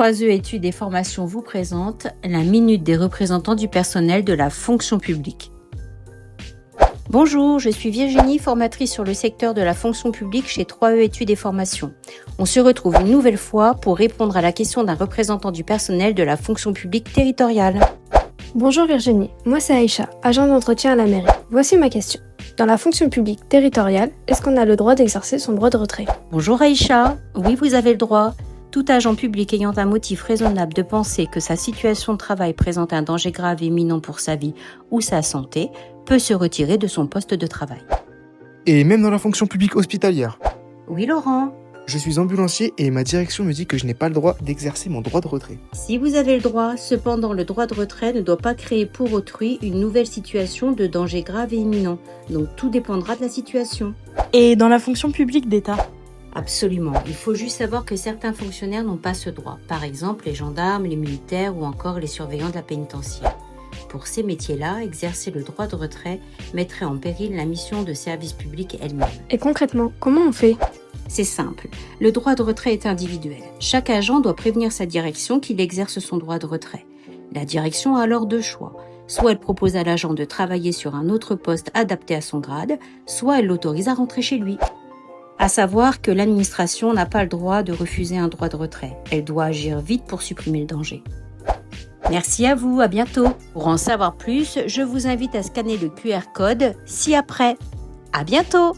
3E études et formations vous présente la minute des représentants du personnel de la fonction publique. Bonjour, je suis Virginie, formatrice sur le secteur de la fonction publique chez 3E études et formations. On se retrouve une nouvelle fois pour répondre à la question d'un représentant du personnel de la fonction publique territoriale. Bonjour Virginie, moi c'est Aïcha, agent d'entretien à la mairie. Voici ma question. Dans la fonction publique territoriale, est-ce qu'on a le droit d'exercer son droit de retrait ? Bonjour Aïcha, oui vous avez le droit. Tout agent public ayant un motif raisonnable de penser que sa situation de travail présente un danger grave et imminent pour sa vie ou sa santé peut se retirer de son poste de travail. Et même dans la fonction publique hospitalière. Oui Laurent. Je suis ambulancier et ma direction me dit que je n'ai pas le droit d'exercer mon droit de retrait. Si vous avez le droit, cependant le droit de retrait ne doit pas créer pour autrui une nouvelle situation de danger grave et imminent. Donc tout dépendra de la situation. Et dans la fonction publique d'État ? Absolument. Il faut juste savoir que certains fonctionnaires n'ont pas ce droit. Par exemple, les gendarmes, les militaires ou encore les surveillants de la pénitentiaire. Pour ces métiers-là, exercer le droit de retrait mettrait en péril la mission de service public elle-même. Et concrètement, comment on fait ? C'est simple. Le droit de retrait est individuel. Chaque agent doit prévenir sa direction qu'il exerce son droit de retrait. La direction a alors deux choix. Soit elle propose à l'agent de travailler sur un autre poste adapté à son grade, soit elle l'autorise à rentrer chez lui. À savoir que l'administration n'a pas le droit de refuser un droit de retrait. Elle doit agir vite pour supprimer le danger. Merci à vous, à bientôt. Pour en savoir plus, je vous invite à scanner le QR code ci-après. À bientôt!